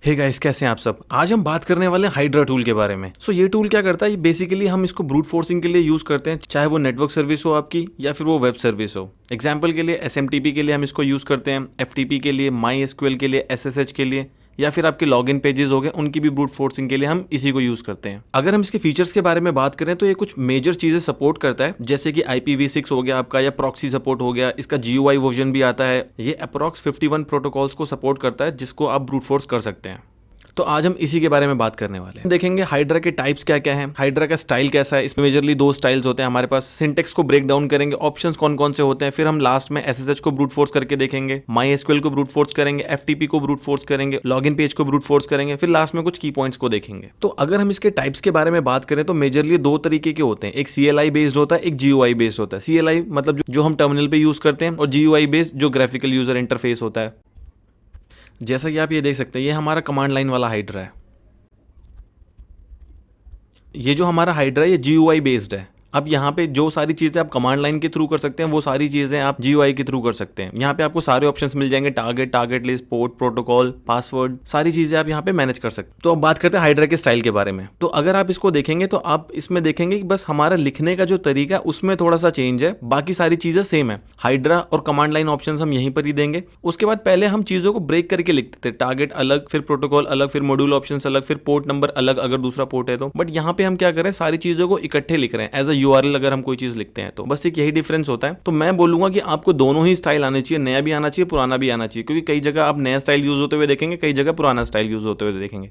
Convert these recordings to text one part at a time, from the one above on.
Hey guys, कैसे हैं आप सब। आज हम बात करने वाले हैं हाइड्रा टूल के बारे में। ये टूल क्या करता है, ये बेसिकली हम इसको ब्रूट फोर्सिंग के लिए यूज करते हैं, चाहे वो नेटवर्क सर्विस हो आपकी या फिर वो वेब सर्विस हो। एग्जांपल के लिए एसएमटीपी के लिए हम इसको यूज करते हैं, एफटीपी के लिए, माई एसक्यूएल के लिए, एसएसएच के लिए, या फिर आपके लॉगिन पेजेस हो गए, उनकी भी ब्रूट फोर्सिंग के लिए हम इसी को यूज करते हैं। अगर हम इसके फीचर्स के बारे में बात करें तो ये कुछ मेजर चीजें सपोर्ट करता है, जैसे कि IPv6 हो गया आपका, या प्रॉक्सी सपोर्ट हो गया। इसका GUI वर्जन भी आता है। ये अप्रॉक्स 51 प्रोटोकॉल्स को सपोर्ट करता है, जिसको आप ब्रूट फोर्स कर सकते हैं। तो आज हम इसी के बारे में बात करने वाले हैं। देखेंगे हाइड्रा के टाइप्स क्या क्या हैं, हाइड्रा का स्टाइल कैसा है। इसमें मेजरली 2 स्टाइल्स होते हैं हमारे पास। सिंटेक्स को ब्रेक डाउन करेंगे, ऑप्शंस कौन कौन से होते हैं, फिर हम लास्ट में SSH को ब्रूट फोर्स करके देखेंगे, माई एसक्यूएल को ब्रूट फोर्स करेंगे, FTP को ब्रूट फोर्स करेंगे, लॉगिन पेज को ब्रूट फोर्स करेंगे, फिर लास्ट में कुछ की पॉइंट्स को देखेंगे। तो अगर हम इसके टाइप्स के बारे में बात करें तो मेजरली 2 तरीके के होते हैं। एक CLI बेस्ड होता है, एक GUI बेस्ड होता है। CLI मतलब जो हम टर्मिनल पे यूज करते हैं, और GUI बेस्ड जो ग्राफिकल यूजर इंटरफेस होता है। जैसा कि आप ये देख सकते हैं, ये हमारा कमांड लाइन वाला हाइड्रा है। ये जो हमारा हाइड्रा है, ये GUI बेस्ड है। अब यहाँ पे जो सारी चीज़ें आप कमांड लाइन के थ्रू कर सकते हैं, वो सारी चीज़ें आप GUI के थ्रू कर सकते हैं। यहाँ पे आपको सारे ऑप्शंस मिल जाएंगे, target list, port, protocol, password, सारी चीज़ें आप यहाँ पे मैनेज कर सकते हैं। तो अब बात करते हैं हाइड्रा के स्टाइल के बारे में। तो अगर आप इसको देखेंगे तो आप इसमें देखेंगे कि बस हमारा लिखने का जो तरीका है उसमें थोड़ा सा चेंज है, बाकी सारी चीज़ें सेम है। हाइड्रा और कमांड लाइन ऑप्शन हम यहीं पर ही देंगे। उसके बाद पहले हम चीज़ों को ब्रेक करके लिखते थे, टारगेट अलग, फिर प्रोटोकॉल अलग, फिर मॉड्यूल ऑप्शन अलग, फिर पोर्ट नंबर अलग अगर दूसरा पोर्ट है तो। बट यहाँ पे हम क्या करें, सारी चीज़ों को इकट्ठे लिख रहे हैं एज अ URL अगर हम कोई चीज लिखते हैं तो। बस एक यही डिफरेंस होता है। तो मैं बोलूंगा कि आपको दोनों ही स्टाइल आने चाहिए, नया भी आना चाहिए, पुराना भी आना चाहिए, क्योंकि कई जगह आप नया स्टाइल यूज होते हुए देखेंगे, कई जगह पुराना स्टाइल यूज होते हुए देखेंगे।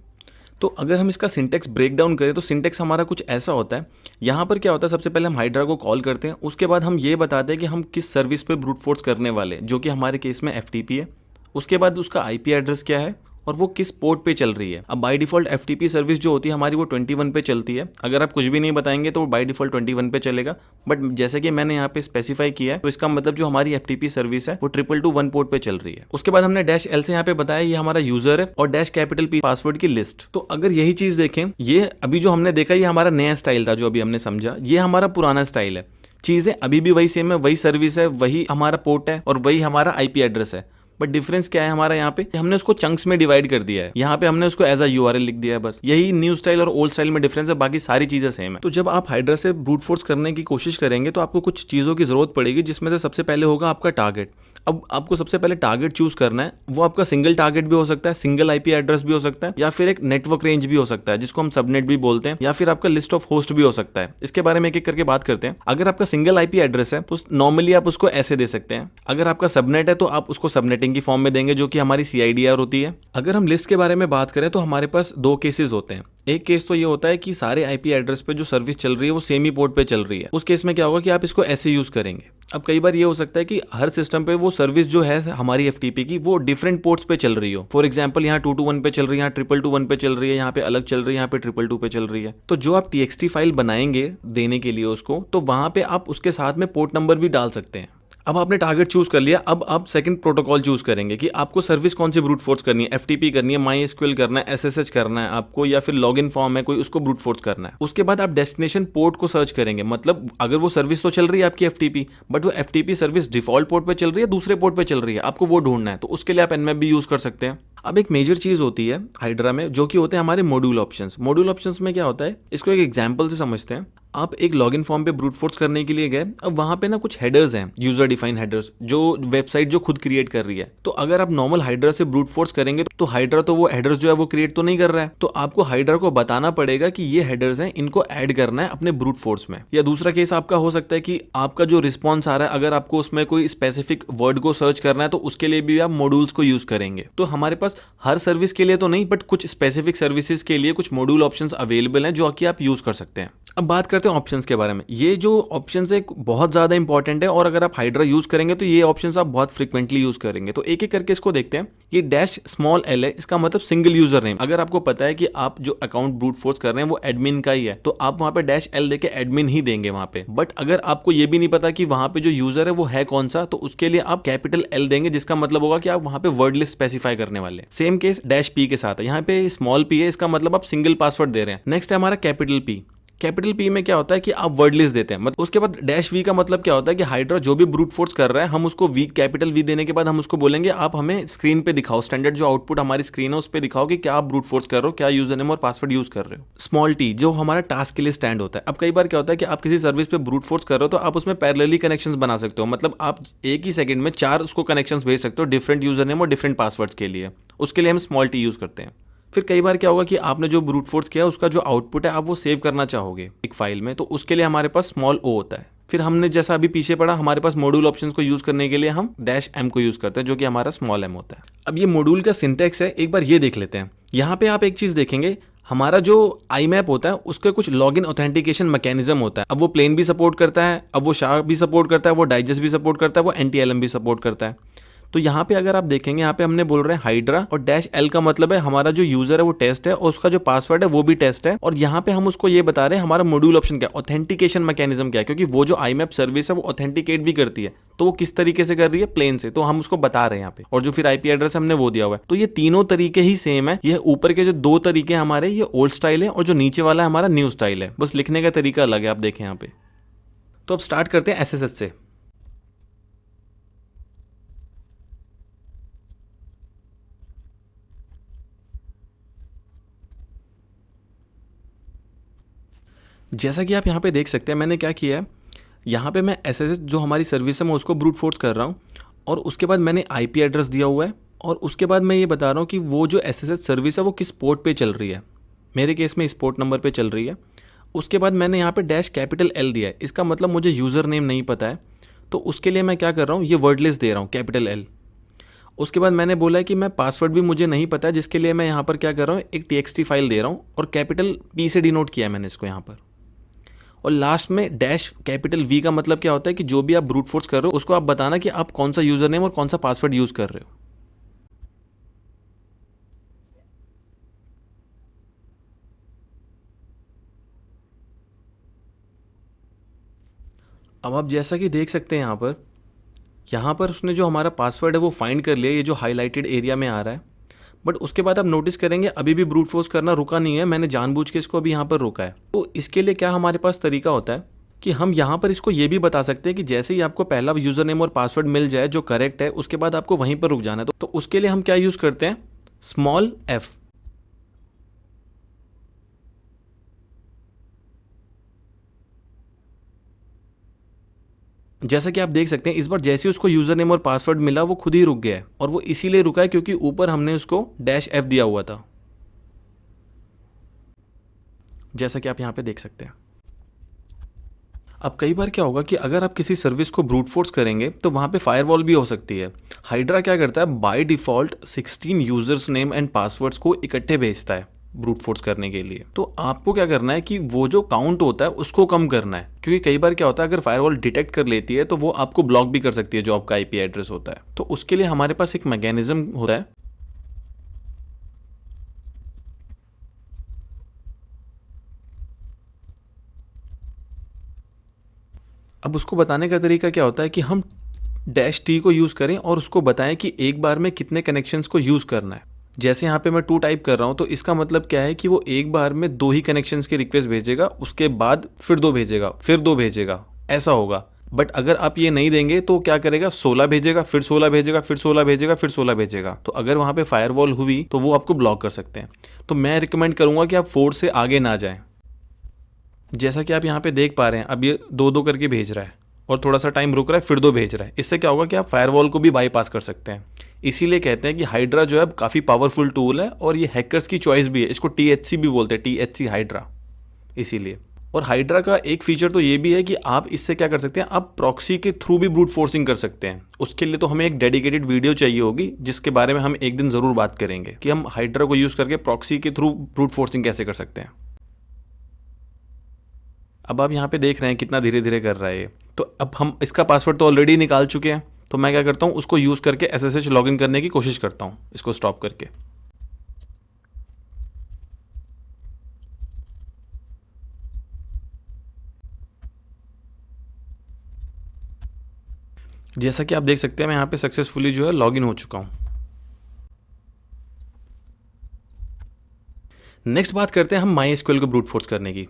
तो अगर हम इसका सिंटेक्स ब्रेक डाउन करें तो सिंटेक्स हमारा कुछ ऐसा होता है। यहाँ पर क्या होता है, सबसे पहले हम हाइड्रा को कॉल करते हैं, उसके बाद हम ये बताते हैं कि हम किस सर्विस पे ब्रूट फोर्स करने वाले हैं, जो कि हमारे केस में FTP है। उसके बाद उसका IP एड्रेस क्या है और वो किस पोर्ट पे चल रही है। अब बाय डिफॉल्ट FTP सर्विस जो होती है हमारी, वो 21 पे चलती है। अगर आप कुछ भी नहीं बताएंगे तो वो बाय डिफॉल्ट 21 पे चलेगा। बट जैसे कि मैंने यहाँ पे स्पेसिफाई किया है, तो इसका मतलब जो हमारी FTP सर्विस है वो 222 पोर्ट पे चल रही है। उसके बाद हमने -L से यहाँ पे बताया ये हमारा यूजर है, और -P पासवर्ड की लिस्ट। तो अगर यही चीज देखें, ये अभी जो हमने देखा ये हमारा नया स्टाइल था, जो अभी हमने समझा, ये हमारा पुराना स्टाइल है। चीजें अभी भी वही सेम है, वही सर्विस है, वही हमारा पोर्ट है, और वही हमारा IP एड्रेस है। बट डिफरेंस क्या है हमारा, यहाँ पे हमने उसको चंक्स में डिवाइड कर दिया है। यहाँ पे हमने उसको एज अ URL लिख दिया है। बस यही न्यू स्टाइल और ओल्ड स्टाइल में डिफरेंस है, बाकी सारी चीजें सेम है। तो जब आप हाइड्रा से ब्रूट फोर्स करने की कोशिश करेंगे तो आपको कुछ चीजों की जरूरत पड़ेगी, जिसमें से सबसे पहले होगा आपका टारगेट। अब आपको सबसे पहले टारगेट चूज करना है। वो आपका सिंगल टारगेट भी हो सकता है, सिंगल IP एड्रेस भी हो सकता है, या फिर एक नेटवर्क रेंज भी हो सकता है, जिसको हम सबनेट भी बोलते हैं, या फिर आपका लिस्ट ऑफ होस्ट भी हो सकता है। इसके बारे में एक एक करके बात करते हैं। अगर आपका सिंगल IP एड्रेस है तो नॉर्मली आप उसको ऐसे दे सकते हैं। अगर आपका सबनेट है तो आप उसको सबनेटिंग की फॉर्म में देंगे, जो कि हमारी CIDR होती है। अगर हम लिस्ट के बारे में बात करें तो हमारे पास 2 केसेस होते हैं। एक केस तो ये होता है कि सारे IP एड्रेस पे जो सर्विस चल रही है वो सेम ही पोर्ट पे चल रही है। उस केस में क्या होगा कि आप इसको ऐसे यूज करेंगे। अब कई बार ये हो सकता है कि हर सिस्टम पे वो सर्विस जो है हमारी FTP की, वो डिफरेंट पोर्ट्स पे चल रही हो। फॉर एग्जांपल यहाँ 221 पे चल रही है, यहाँ 222 पे चल रही है, यहाँ पे अलग चल रही है, यहाँ पे 222 पे चल रही है। तो जो आप TXT फाइल बनाएंगे देने के लिए उसको, तो वहां पे आप उसके साथ में पोर्ट नंबर भी डाल सकते हैं। अब आपने टारगेट चूज कर लिया, अब आप सेकंड प्रोटोकॉल चूज करेंगे कि आपको सर्विस कौन सी ब्रूट फोर्स करनी है। FTP करनी है, माई एसक्यूएल करना है, SSH करना है आपको, या फिर लॉगिन फॉर्म है कोई, उसको ब्रूट फोर्स करना है। उसके बाद आप डेस्टिनेशन पोर्ट को सर्च करेंगे। मतलब अगर वो सर्विस तो चल रही है आपकी FTP, बट वो FTP सर्विस डिफॉल्ट पोर्ट पे चल रही है, दूसरे पोर्ट पे चल रही है, आपको वो ढूंढना है। तो उसके लिए आप Nmap भी यूज कर सकते हैं। अब एक मेजर चीज होती है हाइड्रा में, जो कि होते हैं हमारे मॉड्यूल ऑप्शंस। मॉड्यूल ऑप्शंस में क्या होता है, इसको एक एग्जांपल से समझते हैं। आप एक लॉगिन फॉर्म पे ब्रूट फोर्स करने के लिए गए। अब वहां पे ना कुछ हेडर्स हैं, यूजर डिफाइन हेडर्स, जो वेबसाइट जो खुद क्रिएट कर रही है। तो अगर आप नॉर्मल हाइड्रा से ब्रूट फोर्स करेंगे तो हाइड्रा तो वो हेडर्स जो है वो क्रिएट तो नहीं कर रहा है। तो आपको हाइड्रा को बताना पड़ेगा कि ये हेडर्स हैं, इनको ऐड करना है अपने ब्रूट फोर्स में। या दूसरा केस आपका हो सकता है कि आपका जो रिस्पॉन्स आ रहा है, अगर आपको उसमें कोई स्पेसिफिक वर्ड को सर्च करना है तो उसके लिए भी आप मॉड्यूल्स को यूज करेंगे। तो हमारे पास हर सर्विस के लिए तो नहीं, बट कुछ स्पेसिफिक सर्विसेज के लिए कुछ मॉड्यूल ऑप्शंस अवेलेबल हैं, जो कि आप यूज कर सकते हैं। अब बात करते हैं ऑप्शंस के बारे में। ये जो ऑप्शंस है बहुत ज्यादा इंपॉर्टेंट है, और अगर आप हाइड्रा यूज करेंगे तो ये ऑप्शंस आप बहुत फ्रीक्वेंटली यूज करेंगे। तो एक एक करके इसको देखते हैं। ये -l है, इसका मतलब सिंगल यूजर नेम। अगर आपको पता है कि आप जो अकाउंट ब्रूट फोर्स कर रहे हैं वो एडमिन का ही है, तो आप वहां पे -l देके एडमिन ही देंगे वहां पे। बट अगर आपको ये भी नहीं पता कि वहां पे जो यूजर है वो है कौन सा, तो उसके लिए आप L देंगे, जिसका मतलब होगा कि आप वहां पे वर्ड लिस्ट स्पेसिफाई करने वाले। सेम केस -p के साथ है। यहाँ पे p है, इसका मतलब आप सिंगल पासवर्ड दे रहे हैं। नेक्स्ट है हमारा P। कैपिटल पी में क्या होता है कि आप वर्ड लिस्ट देते हैं, मतलब उसके बाद डैश वी का मतलब क्या होता है कि हाइड्रा जो भी ब्रूट फोर्स कर रहा है हम उसको वी कैपिटल वी देने के बाद हम उसको बोलेंगे आप हमें स्क्रीन पे दिखाओ, स्टैंडर्ड जो आउटपुट हमारी स्क्रीन है उस पर दिखाओ कि क्या आप ब्रूट फोर्स कर रहे हो, क्या यूजर नेम और पासवर्ड यूज कर रहे हो। स्मॉल टी जो हमारा टास्क के लिए स्टैंड होता है। अब कई बार क्या होता है कि आप किसी सर्विस पे ब्रूट फोर्स कर रहे हो तो आप उसमें पैरेलली कनेक्शंस बना सकते हो, मतलब आप एक ही सेकंड में 4 उसको कनेक्शंस भेज सकते हो डिफरेंट यूजर नेम और डिफरेंट पासवर्ड्स के लिए। उसके लिए हम स्मॉल टी यूज करते हैं। फिर कई बार क्या होगा कि आपने जो ब्रूट फोर्स किया उसका जो आउटपुट है आप वो सेव करना चाहोगे एक फाइल में, तो उसके लिए हमारे पास स्मॉल ओ होता है। फिर हमने जैसा अभी पीछे पढ़ा हमारे पास मॉड्यूल ऑप्शंस को यूज करने के लिए हम डैश एम को यूज करते हैं जो कि हमारा स्मॉल एम होता है। अब ये मॉड्यूल का सिंटैक्स है, एक बार ये देख लेते हैं। यहाँ पे आप एक चीज देखेंगे, हमारा जो आई मैप होता है उसके कुछ लॉगिन ऑथेंटिकेशन मैकेनिज्म होता है। अब वो प्लेन भी सपोर्ट करता है, अब वो शार्प भी सपोर्ट करता है, वो डाइजेस्ट भी सपोर्ट करता है, वो NTLM भी सपोर्ट करता है। तो यहाँ पे अगर आप देखेंगे यहाँ पे हमने बोल रहे हैं हाइड्रा और डैश एल का मतलब है हमारा जो यूजर है वो टेस्ट है और उसका जो पासवर्ड है वो भी टेस्ट है। और यहाँ पे हम उसको ये बता रहे हैं हमारा मॉड्यूल ऑप्शन क्या है, ऑथेंटिकेशन मैकेनिज्म क्या है, क्योंकि वो जो IMAP सर्विस है वो ऑथेंटिकेट भी करती है। तो वो किस तरीके से कर रही है, प्लेन से, तो हम उसको बता रहे हैं यहाँ पे। और जो फिर IP एड्रेस हमने वो दिया हुआ है। तो ये तीनों तरीके ही सेम है। ये ऊपर के जो 2 तरीके हमारे ये ओल्ड स्टाइल है और जो नीचे वाला है हमारा न्यू स्टाइल है, बस लिखने का तरीका अलग है। आप देखें यहाँ पे। तो अब स्टार्ट करते हैं SSH से। जैसा कि आप यहाँ पे देख सकते हैं मैंने क्या किया है, यहाँ पे मैं SSH जो हमारी सर्विस है मैं उसको ब्रूट फोर्स कर रहा हूँ और उसके बाद मैंने IP एड्रेस दिया हुआ है और उसके बाद मैं ये बता रहा हूँ कि वो जो SSH सर्विस है वो किस पोर्ट पे चल रही है। मेरे केस में इस पोर्ट नंबर पे चल रही है। उसके बाद मैंने यहाँ पे डैश कैपिटल L दिया है, इसका मतलब मुझे यूज़र नेम नहीं पता है, तो उसके लिए मैं क्या कर रहा हूँ, ये वर्ड लिस्ट दे रहा हूँ कैपिटल L। उसके बाद मैंने बोला है कि मैं पासवर्ड भी मुझे नहीं पता है, जिसके लिए मैं यहाँ पर क्या कर रहा हूँ, एक TXT फाइल दे रहा हूँ और कैपिटल P से डिनोट किया है मैंने इसको यहाँ पर। और लास्ट में डैश कैपिटल V का मतलब क्या होता है कि जो भी आप ब्रूट फोर्स कर रहे हो उसको आप बताना कि आप कौन सा यूजर नेम और कौन सा पासवर्ड यूज कर रहे हो। अब आप जैसा कि देख सकते हैं यहाँ पर उसने जो हमारा पासवर्ड है वो फाइंड कर लिया, ये जो हाईलाइटेड एरिया में आ रहा है। बट उसके बाद आप नोटिस करेंगे अभी भी ब्रूट फोर्स करना रुका नहीं है, मैंने जानबूझ के इसको अभी यहाँ पर रोका है। तो इसके लिए क्या हमारे पास तरीका होता है कि हम यहाँ पर इसको ये भी बता सकते हैं कि जैसे ही आपको पहला यूजर नेम और पासवर्ड मिल जाए जो करेक्ट है, उसके बाद आपको वहीं पर रुक जाना है। तो उसके लिए हम क्या यूज करते हैं, स्मॉल f। जैसा कि आप देख सकते हैं इस बार जैसे ही उसको यूजर नेम और पासवर्ड मिला वो खुद ही रुक गया है, और वो इसीलिए रुका है क्योंकि ऊपर हमने उसको डैश f दिया हुआ था, जैसा कि आप यहाँ पे देख सकते हैं। अब कई बार क्या होगा कि अगर आप किसी सर्विस को ब्रूट फोर्स करेंगे तो वहाँ पे फायरवॉल भी हो सकती है। हाइड्रा क्या करता है, by default 16 users name and passwords को इकट्ठे भेजता है ब्रूट फोर्स करने के लिए। तो आपको क्या करना है कि वो जो काउंट होता है उसको कम करना है, क्योंकि कई बार क्या होता है अगर फायरवॉल डिटेक्ट कर लेती है तो वो आपको ब्लॉक भी कर सकती है जो आपका IP एड्रेस होता है। तो उसके लिए हमारे पास एक मैकेनिज्म होता है। अब उसको बताने का तरीका क्या होता है कि हम डैश टी को यूज़ करें और उसको बताएं कि एक बार में कितने कनेक्शंस को यूज़ करना है। जैसे यहाँ पे मैं 2 टाइप कर रहा हूँ तो इसका मतलब क्या है कि वो एक बार में 2 ही कनेक्शंस की रिक्वेस्ट भेजेगा, उसके बाद फिर 2 भेजेगा, फिर 2 भेजेगा, ऐसा होगा। बट अगर आप ये नहीं देंगे तो क्या करेगा, 16 भेजेगा, फिर 16 भेजेगा, फिर 16 भेजेगा, फिर 16 भेजेगा। तो अगर वहाँ पे फायरवॉल हुई तो वो आपको ब्लॉक कर सकते हैं। तो मैं रिकमेंड करूँगा कि आप 4 से आगे ना जाएँ। जैसा कि आप यहाँ पे देख पा रहे हैं अब ये 2-2 करके भेज रहा है और थोड़ा सा टाइम रुक रहा है, फिर 2 भेज रहा है। इससे क्या होगा कि आप फायरवॉल को भी बाईपास कर सकते हैं। इसीलिए कहते हैं कि हाइड्रा जो है काफ़ी पावरफुल टूल है और ये हैकर्स की चॉइस भी है। इसको THC भी बोलते हैं, THC हाइड्रा, इसीलिए। और हाइड्रा का एक फीचर तो ये भी है कि आप इससे क्या कर सकते हैं, आप प्रॉक्सी के थ्रू भी ब्रूट फोर्सिंग कर सकते हैं। उसके लिए तो हमें एक डेडिकेटेड वीडियो चाहिए होगी जिसके बारे में हम एक दिन ज़रूर बात करेंगे कि हम हाइड्रा को यूज़ करके प्रॉक्सी के थ्रू ब्रूट फोर्सिंग कैसे कर सकते हैं। अब आप यहाँ पे देख रहे हैं कितना धीरे धीरे कर रहा है ये। तो अब हम इसका पासवर्ड तो ऑलरेडी निकाल चुके हैं, तो मैं क्या करता हूँ उसको यूज़ करके SSH लॉगिन करने की कोशिश करता हूँ, इसको स्टॉप करके। जैसा कि आप देख सकते हैं मैं यहाँ पे सक्सेसफुली जो है लॉगिन हो चुका हूँ। नेक्स्ट बात करते हैं हम MySQL को ब्रूट फोर्स करने की।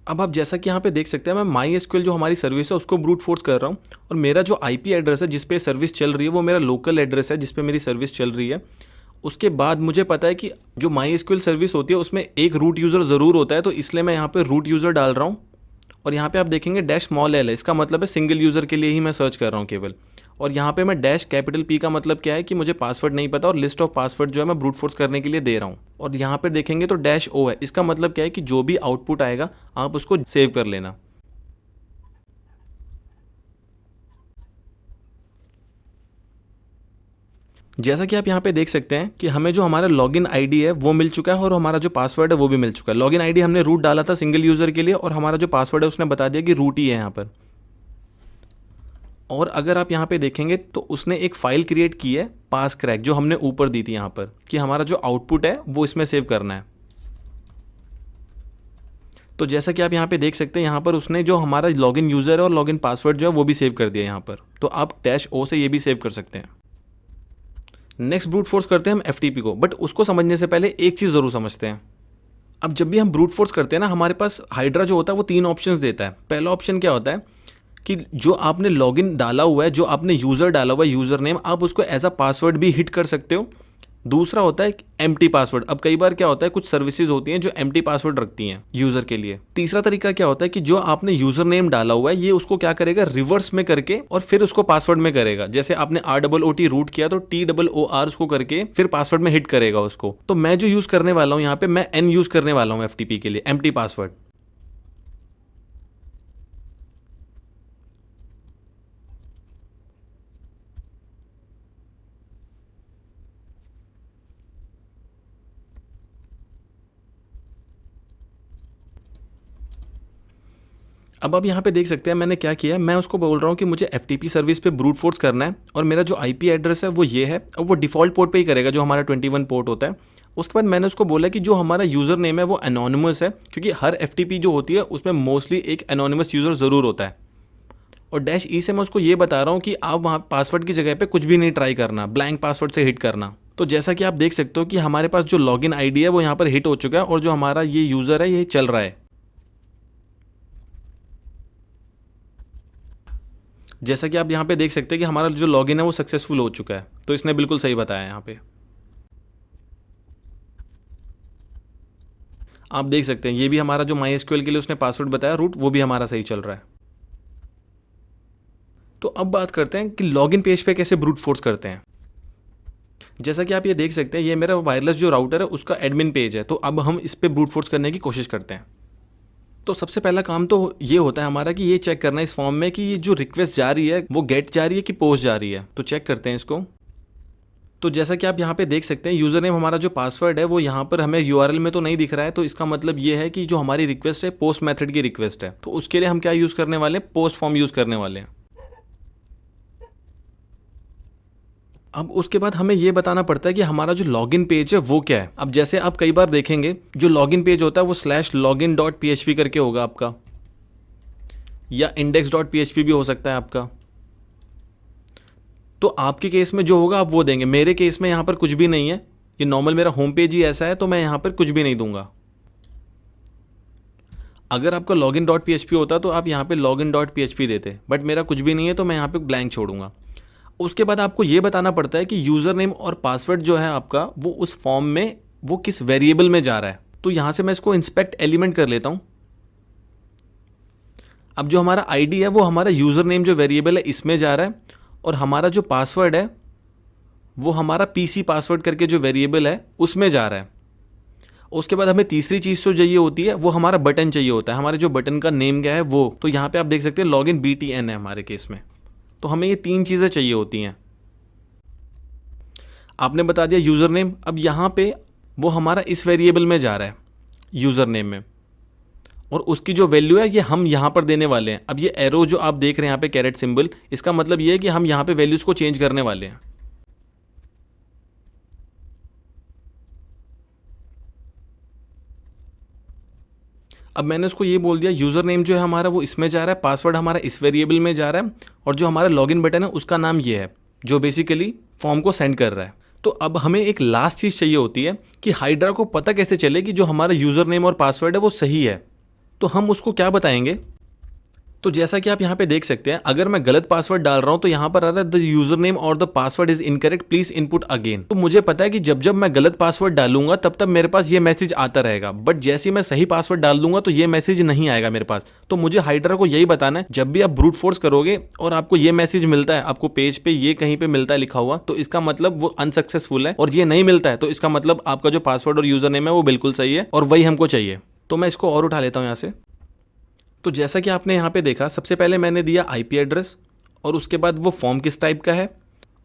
अब आप जैसा कि यहाँ पे देख सकते हैं, मैं माई एसक्यूएल जो हमारी सर्विस है उसको ब्रूट फोर्स कर रहा हूँ, और मेरा जो आईपी एड्रेस है जिस पे सर्विस चल रही है वो मेरा लोकल एड्रेस है जिस पे मेरी सर्विस चल रही है। उसके बाद मुझे पता है कि जो माई एसक्यूएल सर्विस होती है उसमें एक रूट यूज़र ज़रूर होता है, तो इसलिए मैं यहाँ पे रूट यूज़र डाल रहा हूँ। और यहाँ पे आप देखेंगे डैश स्मॉल एल है, इसका मतलब है सिंगल यूज़र के लिए ही मैं सर्च कर रहा हूँ केवल। और यहाँ पे मैं डैश कैपिटल पी का मतलब क्या है कि मुझे पासवर्ड नहीं पता, और लिस्ट ऑफ पासवर्ड जो है मैं ब्रूट फोर्स करने के लिए दे रहा हूँ। और यहाँ पे देखेंगे तो डैश ओ है, इसका मतलब क्या है कि जो भी आउटपुट आएगा आप उसको सेव कर लेना। जैसा कि आप यहाँ पे देख सकते हैं कि हमें जो हमारा लॉगिन आईडी है वो मिल चुका है, और हमारा जो पासवर्ड है वो भी मिल चुका है। लॉगिन आईडी हमने रूट डाला था सिंगल यूज़र के लिए, और हमारा जो पासवर्ड है उसने बता दिया कि रूट ही है यहाँ पर। और अगर आप यहाँ पे देखेंगे तो उसने एक फ़ाइल क्रिएट की है पास क्रैक, जो हमने ऊपर दी थी यहाँ पर, कि हमारा जो आउटपुट है वो इसमें सेव करना है। तो जैसा कि आप यहाँ पे देख सकते हैं, यहाँ पर उसने जो हमारा लॉगिन यूज़र है और लॉगिन पासवर्ड जो है वो भी सेव कर दिया यहाँ पर। तो आप डैश ओ से ये भी सेव कर सकते हैं। नेक्स्ट ब्रूट फोर्स करते हैं हम एफटीपी को, बट उसको समझने से पहले एक चीज़ ज़रूर समझते हैं। अब जब भी हम ब्रूट फोर्स करते हैं ना, हमारे पास हाइड्रा जो होता है वो 3 ऑप्शंस देता है। पहला ऑप्शन क्या होता है कि जो आपने लॉगिन डाला हुआ है, जो आपने यूज़र डाला हुआ है यूज़र नेम, आप उसको एज अ पासवर्ड भी हिट कर सकते हो। दूसरा होता है एम्प्टी पासवर्ड। अब कई बार क्या होता है, कुछ सर्विसेज होती हैं जो एम्प्टी पासवर्ड रखती हैं यूज़र के लिए। तीसरा तरीका क्या होता है कि जो आपने यूज़र नेम डाला हुआ है ये उसको क्या करेगा, रिवर्स में करके और फिर उसको पासवर्ड में करेगा। जैसे आपने ROOT रूट किया तो TOOR उसको करके फिर पासवर्ड में हिट करेगा उसको। तो मैं जो यूज़ करने वाला हूँ यहाँ पे, मैं N यूज़ करने वाला हूँ FTP के लिए, एम्प्टी पासवर्ड। अब आप यहाँ पे देख सकते हैं मैंने क्या किया है, मैं उसको बोल रहा हूँ कि मुझे FTP सर्विस पे ब्रूट फोर्स करना है, और मेरा जो IP एड्रेस है वो ये है, और वो डिफ़ॉल्ट पोर्ट पे ही करेगा जो हमारा 21 पोर्ट होता है। उसके बाद मैंने उसको बोला कि जो हमारा यूज़र नेम है वो एनोनिमस है, क्योंकि हर FTP जो होती है उसमें मोस्टली एक एनोनिमस यूज़र ज़रूर होता है। और डैश ई से मैं उसको ये बता रहा हूँ कि आप वहाँ पासवर्ड की जगह पे कुछ भी नहीं ट्राई करना, ब्लैंक पासवर्ड से हिट करना। तो जैसा कि आप देख सकते हो कि हमारे पास जो लॉगिन आईडी है वो यहाँ पर हिट हो चुका है, और जो हमारा ये यूज़र है ये चल रहा है। जैसा कि आप यहाँ पे देख सकते हैं कि हमारा जो लॉगिन है वो सक्सेसफुल हो चुका है। तो इसने बिल्कुल सही बताया यहाँ पे। आप देख सकते हैं ये भी हमारा जो MySQL के लिए उसने पासवर्ड बताया रूट, वो भी हमारा सही चल रहा है। तो अब बात करते हैं कि लॉगिन पेज पे कैसे ब्रूट फोर्स करते हैं। जैसा कि आप ये देख सकते हैं ये मेरा वायरलेस जो राउटर है उसका एडमिन पेज है। तो अब हम इस पे ब्रूट फोर्स करने की कोशिश करते हैं। तो सबसे पहला काम तो ये होता है हमारा कि ये चेक करना है इस फॉर्म में कि ये जो रिक्वेस्ट जा रही है वो गेट जा रही है कि पोस्ट जा रही है। तो चेक करते हैं इसको। तो जैसा कि आप यहाँ पे देख सकते हैं यूज़र नेम हमारा जो पासवर्ड है वो यहाँ पर हमें URL में तो नहीं दिख रहा है। तो इसका मतलब ये है कि जो हमारी रिक्वेस्ट है पोस्ट मेथड की रिक्वेस्ट है। तो उसके लिए हम क्या यूज़ करने वाले हैं, पोस्ट फॉर्म यूज़ करने वाले हैं। अब उसके बाद हमें ये बताना पड़ता है कि हमारा जो लॉगिन पेज है वो क्या है। अब जैसे आप कई बार देखेंगे जो लॉगिन पेज होता है वो /login.php करके होगा आपका, या index.php भी हो सकता है आपका। तो आपके केस में जो होगा आप वो देंगे। मेरे केस में यहाँ पर कुछ भी नहीं है, ये नॉर्मल मेरा होम पेज ही ऐसा है, तो मैं यहाँ पर कुछ भी नहीं दूंगा। अगर आपका login.php होता तो आप यहाँ पे login.php देते, बट मेरा कुछ भी नहीं है तो मैं यहाँ पे ब्लैंक छोड़ूंगा। उसके बाद आपको ये बताना पड़ता है कि यूज़र नेम और पासवर्ड जो है आपका वो उस फॉर्म में वो किस वेरिएबल में जा रहा है। तो यहाँ से मैं इसको इंस्पेक्ट एलिमेंट कर लेता हूँ। अब जो हमारा आईडी है वो हमारा यूज़र नेम जो वेरिएबल है इसमें जा रहा है, और हमारा जो पासवर्ड है वो हमारा PC पासवर्ड करके जो वेरिएबल है उसमें जा रहा है। उसके बाद हमें तीसरी चीज़ तो चाहिए होती है, वो हमारा बटन चाहिए होता है। हमारे जो बटन का नेम क्या है वो, तो यहाँ पे आप देख सकते हैं लॉगिन BTN है हमारे केस में। तो हमें ये 3 चीज़ें चाहिए होती हैं। आपने बता दिया यूज़र नेम। अब यहाँ पे वो हमारा इस वेरिएबल में जा रहा है यूज़र नेम में, और उसकी जो वैल्यू है ये हम यहाँ पर देने वाले हैं। अब ये एरो जो आप देख रहे हैं यहाँ पे कैरेट सिंबल, इसका मतलब ये है कि हम यहाँ पे वैल्यूज़ को चेंज करने वाले हैं। अब मैंने उसको ये बोल दिया यूज़र नेम जो है हमारा वो इसमें जा रहा है, पासवर्ड हमारा इस वेरिएबल में जा रहा है, और जो हमारा लॉगिन बटन है उसका नाम ये है जो बेसिकली फॉर्म को सेंड कर रहा है। तो अब हमें एक लास्ट चीज़ चाहिए होती है कि हाइड्रा को पता कैसे चले कि जो हमारा यूज़र नेम और पासवर्ड है वो सही है। तो हम उसको क्या बताएंगे, तो जैसा कि आप यहाँ पे देख सकते हैं, अगर मैं गलत पासवर्ड डाल रहा हूं तो यहाँ पर आ रहा है द यूजर नेम और the password is incorrect, please input again. तो मुझे पता है कि जब जब मैं गलत पासवर्ड डालूंगा तब तब मेरे पास ये मैसेज आता रहेगा, बट जैसे ही मैं सही पासवर्ड डाल दूंगा तो ये मैसेज नहीं आएगा मेरे पास। तो मुझे हाइड्रा को यही बताना है, जब भी आप ब्रूट फोर्स करोगे और आपको ये मैसेज मिलता है, आपको पेज पे ये कहीं पे मिलता है लिखा हुआ, तो इसका मतलब वो अनसक्सेसफुल है, और ये नहीं मिलता है तो इसका मतलब आपका जो पासवर्ड और यूजर नेम है वो बिल्कुल सही है और वही हमको चाहिए। तो मैं इसको और उठा लेता हूँ यहाँ से। तो जैसा कि आपने यहाँ पे देखा, सबसे पहले मैंने दिया आईपी एड्रेस, और उसके बाद वो फॉर्म किस टाइप का है,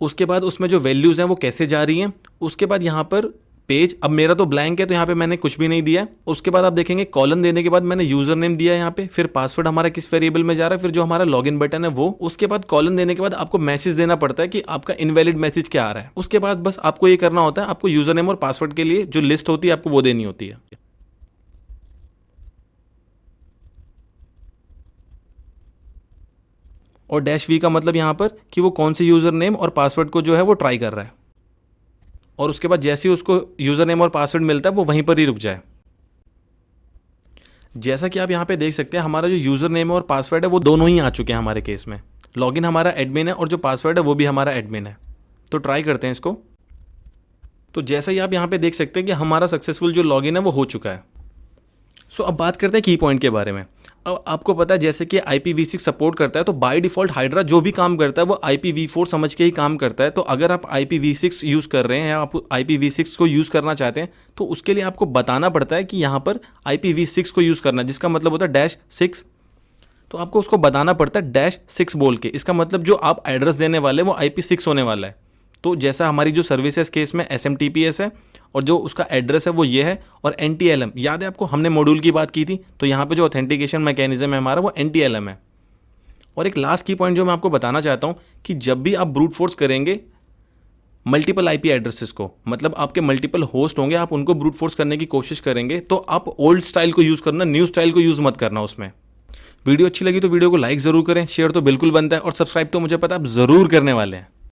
उसके बाद उसमें जो वैल्यूज़ हैं वो कैसे जा रही हैं, उसके बाद यहाँ पर पेज, अब मेरा तो ब्लैंक है तो यहाँ पे मैंने कुछ भी नहीं दिया। उसके बाद आप देखेंगे कॉलन देने के बाद मैंने यूजर नेम दिया यहाँ पे, फिर पासवर्ड हमारा किस वेरिएबल में जा रहा है, फिर जो हमारा लॉगिन बटन है वो, उसके बाद कॉलन देने के बाद आपको मैसेज देना पड़ता है कि आपका इनवैलिड मैसेज क्या आ रहा है। उसके बाद बस आपको ये करना होता है, आपको यूजर नेम और पासवर्ड के लिए जो लिस्ट होती है आपको वो देनी होती है। और डैश वी का मतलब यहाँ पर कि वो कौन से यूज़र नेम और पासवर्ड को जो है वो ट्राई कर रहा है, और उसके बाद जैसे ही उसको यूज़र नेम और पासवर्ड मिलता है वो वहीं पर ही रुक जाए। जैसा कि आप यहाँ पे देख सकते हैं, हमारा जो यूज़र नेम और पासवर्ड है वो दोनों ही आ चुके हैं हमारे केस में। लॉगिन हमारा एडमिन है और जो पासवर्ड है वो भी हमारा एडमिन है। तो ट्राई करते हैं इसको। तो जैसा ही आप यहाँ पे देख सकते हैं कि हमारा सक्सेसफुल जो लॉगिन है वो हो चुका है। सो अब बात करते हैं की पॉइंट के बारे में। अब आपको पता है जैसे कि IPv6 सपोर्ट करता है, तो बाय डिफ़ॉल्ट हाइड्रा जो भी काम करता है वो IPv4 समझ के ही काम करता है। तो अगर आप IPv6 यूज़ कर रहे हैं या आप IPv6 को यूज़ करना चाहते हैं तो उसके लिए आपको बताना पड़ता है कि यहाँ पर IPv6 को यूज़ करना, जिसका मतलब होता है -6। तो आपको उसको बताना पड़ता है -6 बोल के। इसका मतलब जो आप एड्रेस देने वाले वो IP6 होने वाला है। तो जैसा हमारी जो सर्विसेज केस में SMTPS है और जो उसका एड्रेस है वो ये है, और NTLM याद है आपको, हमने मॉड्यूल की बात की थी, तो यहाँ पे जो ऑथेंटिकेशन मैकेनिज्म है हमारा वो NTLM है। और एक लास्ट की पॉइंट जो मैं आपको बताना चाहता हूँ कि जब भी आप ब्रूट फोर्स करेंगे मल्टीपल IP एड्रेसेस को, मतलब आपके मल्टीपल होस्ट होंगे, आप उनको ब्रूट फोर्स करने की कोशिश करेंगे, तो आप ओल्ड स्टाइल को यूज़ करना, न्यू स्टाइल को यूज़ मत करना उसमें। वीडियो अच्छी लगी तो वीडियो को लाइक ज़रूर करें, शेयर तो बिल्कुल बनता है, और सब्सक्राइब तो मुझे पता आप ज़रूर करने वाले हैं।